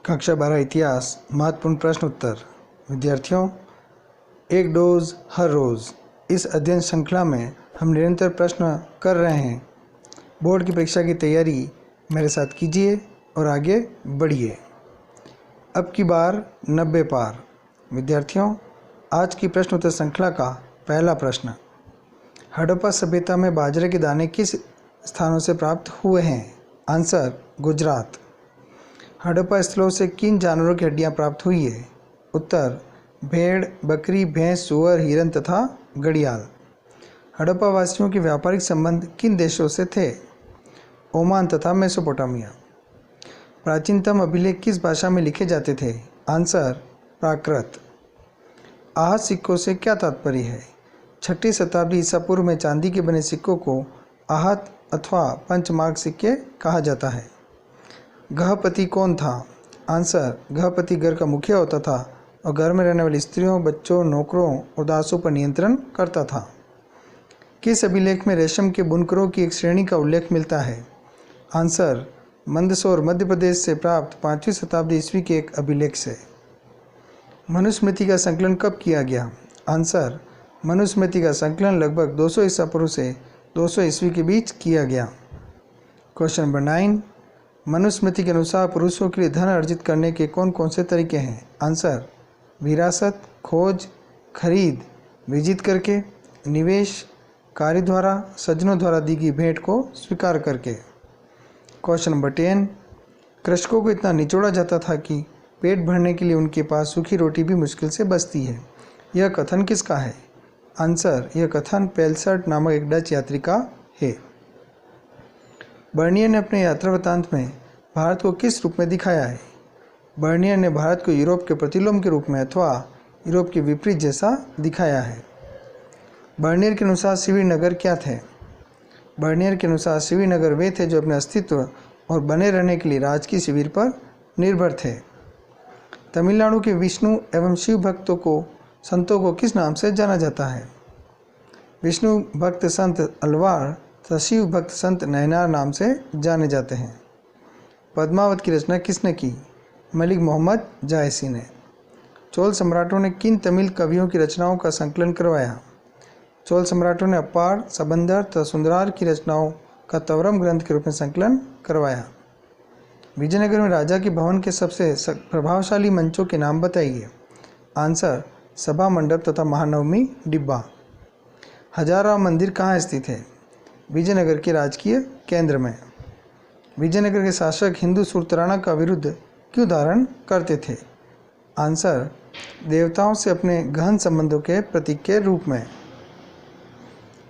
कक्षा 12 इतिहास महत्वपूर्ण प्रश्न उत्तर। विद्यार्थियों, एक डोज हर रोज़ इस अध्ययन श्रृंखला में हम निरंतर प्रश्न कर रहे हैं। बोर्ड की परीक्षा की तैयारी मेरे साथ कीजिए और आगे बढ़िए। अब की बार 90 पार। विद्यार्थियों, आज की प्रश्न उत्तर श्रृंखला का पहला प्रश्न, हड़प्पा सभ्यता में बाजरे के दाने किस स्थानों से प्राप्त हुए हैं? आंसर, गुजरात। हड़प्पा स्थलों से किन जानवरों की हड्डियां प्राप्त हुई है? उत्तर, भेड़, बकरी, भैंस, सूअर, हिरन तथा घड़ियाल। हड़प्पा वासियों के व्यापारिक संबंध किन देशों से थे? ओमान तथा मेसोपोटामिया। प्राचीनतम अभिलेख किस भाषा में लिखे जाते थे? आंसर, प्राकृत। आहत सिक्कों से क्या तात्पर्य है? 6वीं शताब्दी ईसा पूर्व में चांदी के बने सिक्कों को आहत अथवा पंचमार्क सिक्के कहा जाता है। गृहपति कौन था? आंसर, गृहपति घर का मुखिया होता था और घर में रहने वाली स्त्रियों, बच्चों, नौकरों और दासों पर नियंत्रण करता था। किस अभिलेख में रेशम के बुनकरों की एक श्रेणी का उल्लेख मिलता है? आंसर, मंदसौर मध्य प्रदेश से प्राप्त 5वीं शताब्दी ईस्वी के एक अभिलेख से। मनुस्मृति का संकलन कब किया गया? आंसर, मनुस्मृति का संकलन लगभग 200 ईसा पूर्व से 200 ईस्वी के बीच किया गया। क्वेश्चन नंबर 9, मनुस्मृति के अनुसार पुरुषों के लिए धन अर्जित करने के कौन कौन से तरीके हैं? आंसर, विरासत, खोज, खरीद, विजित करके, निवेश, कार्य द्वारा, सज्जनों द्वारा दी गई भेंट को स्वीकार करके। क्वेश्चन नंबर 10, कृषकों को इतना निचोड़ा जाता था कि पेट भरने के लिए उनके पास सूखी रोटी भी मुश्किल से बचती है। यह कथन किसका है? आंसर, यह कथन पेल्सर्ट नामक एक डच यात्री का है। बर्नियर ने अपने यात्रा वृत्तांत में भारत को किस रूप में दिखाया है? बर्नियर ने भारत को यूरोप के प्रतिलोम के रूप में अथवा यूरोप के विपरीत जैसा दिखाया है। बर्नियर के अनुसार शिविर नगर क्या थे? बर्नियर के अनुसार शिविर नगर वे थे जो अपने अस्तित्व और बने रहने के लिए राजकीय शिविर पर निर्भर थे। तमिलनाडु के विष्णु एवं शिव संतों को किस नाम से जाना जाता है? विष्णु भक्त संत अलवार तथा शिव भक्त संत नयनार नाम से जाने जाते हैं। पद्मावत की रचना किसने की? मलिक मोहम्मद जायसी ने। चोल सम्राटों ने किन तमिल कवियों की रचनाओं का संकलन करवाया? चोल सम्राटों ने अपार, सबंदर तथा सुंदरार की रचनाओं का तवरम ग्रंथ के रूप में संकलन करवाया। विजयनगर में राजा के भवन के सबसे प्रभावशाली मंचों के नाम बताइए। आंसर, सभा मंडप तथा महानवमी डिब्बा। हजारा मंदिर कहाँ स्थित है? विजयनगर के राजकीय केंद्र में। विजयनगर के शासक हिंदू सुरतराना का विरुद्ध क्यों धारण करते थे? आंसर, देवताओं से अपने गहन संबंधों के प्रतीक के रूप में।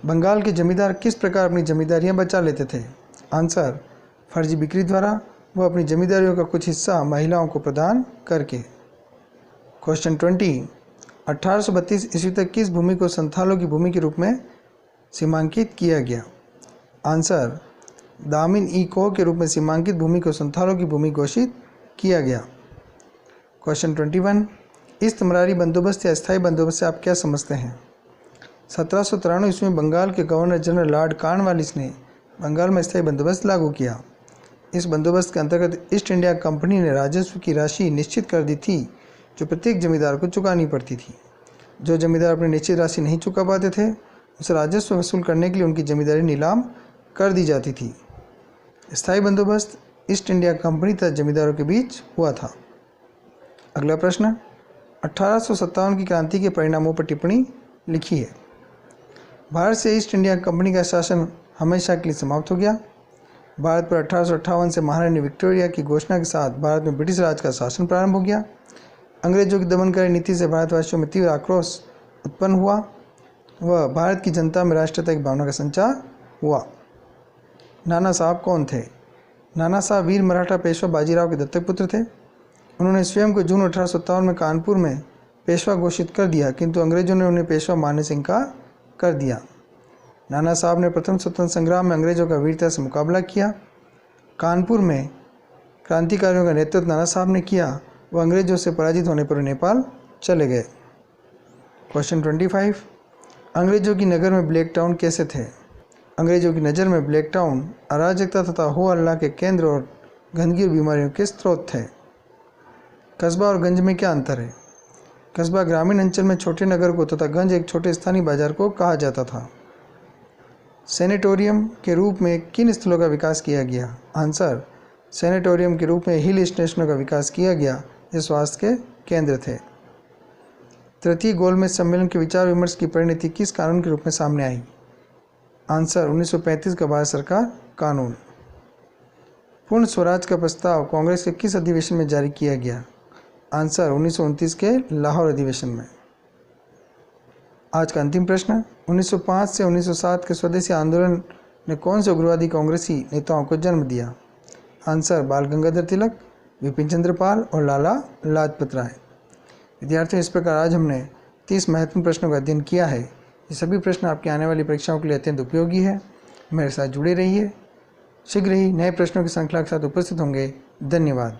बंगाल के जमींदार किस प्रकार अपनी जमींदारियां बचा लेते थे? आंसर, फर्जी बिक्री द्वारा वह अपनी जमींदारियों का कुछ हिस्सा महिलाओं को प्रदान करके। क्वेश्चन 20, 1832 ईस्वी तक किस भूमि को संथालों की भूमि के रूप में सीमांकित किया गया? आंसर, दामिन ई को के रूप में सीमांकित भूमि को संथालों की भूमि घोषित किया गया। क्वेश्चन 21, इस्तमरारी बंदोबस्त या स्थायी बंदोबस्त से आप क्या समझते हैं? 1793 ईस्वी में बंगाल के गवर्नर जनरल लॉर्ड कॉर्नवालिस ने बंगाल में स्थायी बंदोबस्त लागू किया। इस बंदोबस्त के अंतर्गत ईस्ट इंडिया कंपनी ने राजस्व की राशि निश्चित कर दी थी जो प्रत्येक जमींदार को चुकानी पड़ती थी। जो जमींदार अपनी निश्चित राशि नहीं चुका पाते थे उसे राजस्व वसूल करने के लिए उनकी जमींदारी नीलाम कर दी जाती थी। स्थायी बंदोबस्त ईस्ट इंडिया कंपनी तथा जमींदारों के बीच हुआ था। अगला प्रश्न, 1857 की क्रांति के परिणामों पर टिप्पणी लिखिए। भारत से ईस्ट इंडिया कंपनी का शासन हमेशा के लिए समाप्त हो गया। भारत पर 1858 से महारानी विक्टोरिया की घोषणा के साथ भारत में ब्रिटिश राज का शासन प्रारंभ हो गया। अंग्रेजों की दमनकारी नीति से भारतवासियों में तीव्र आक्रोश उत्पन्न हुआ। वह भारत की जनता में राष्ट्रीयता की भावना का संचार हुआ। नाना साहब कौन थे? नाना साहब वीर मराठा पेशवा बाजीराव के दत्तक पुत्र थे। उन्होंने स्वयं को जून 1857 में कानपुर में पेशवा घोषित कर दिया, किंतु अंग्रेजों ने उन्हें पेशवा मानने से इनकार कर दिया। नाना साहब ने प्रथम स्वतंत्र संग्राम में अंग्रेजों का वीरता से मुकाबला किया। कानपुर में क्रांतिकारियों का नेतृत्व नाना साहब ने किया। वह अंग्रेजों से पराजित होने पर नेपाल चले गए। क्वेश्चन 25, अंग्रेजों की नज़र में ब्लैक टाउन कैसे थे? अंग्रेजों की नज़र में ब्लैक टाउन अराजकता तथा हो हल्ला के केंद्र और गंदगी और बीमारियों के स्रोत थे। कस्बा और गंज में क्या अंतर है? कस्बा ग्रामीण अंचल में छोटे नगर को तथा गंज एक छोटे स्थानीय बाजार को कहा जाता था। सेनेटोरियम के रूप में किन स्थलों का विकास किया गया? आंसर, सेनेटोरियम के रूप में हिल स्टेशनों का विकास किया गया। ये स्वास्थ्य के केंद्र थे। तृतीय गोलमेज सम्मेलन के विचार विमर्श की परिणति किस कानून के रूप में सामने आई? आंसर, 1935 का भारत सरकार कानून। पूर्ण स्वराज का प्रस्ताव कांग्रेस के किस अधिवेशन में जारी किया गया? आंसर, 1929 के लाहौर अधिवेशन में। आज का अंतिम प्रश्न, 1905 से 1907 के स्वदेशी आंदोलन ने कौन से उग्रवादी कांग्रेसी नेताओं को जन्म दिया? आंसर, बाल गंगाधर तिलक, विपिन चंद्र पाल और लाला लाजपत राय। विद्यार्थियों, इस प्रकार आज हमने 30 महत्वपूर्ण प्रश्नों का अध्ययन किया है। ये सभी प्रश्न आपकी आने वाली परीक्षाओं के लिए अत्यंत उपयोगी है। मेरे साथ जुड़े रहिए। शीघ्र ही नए प्रश्नों की श्रृंखला के साथ उपस्थित होंगे। धन्यवाद।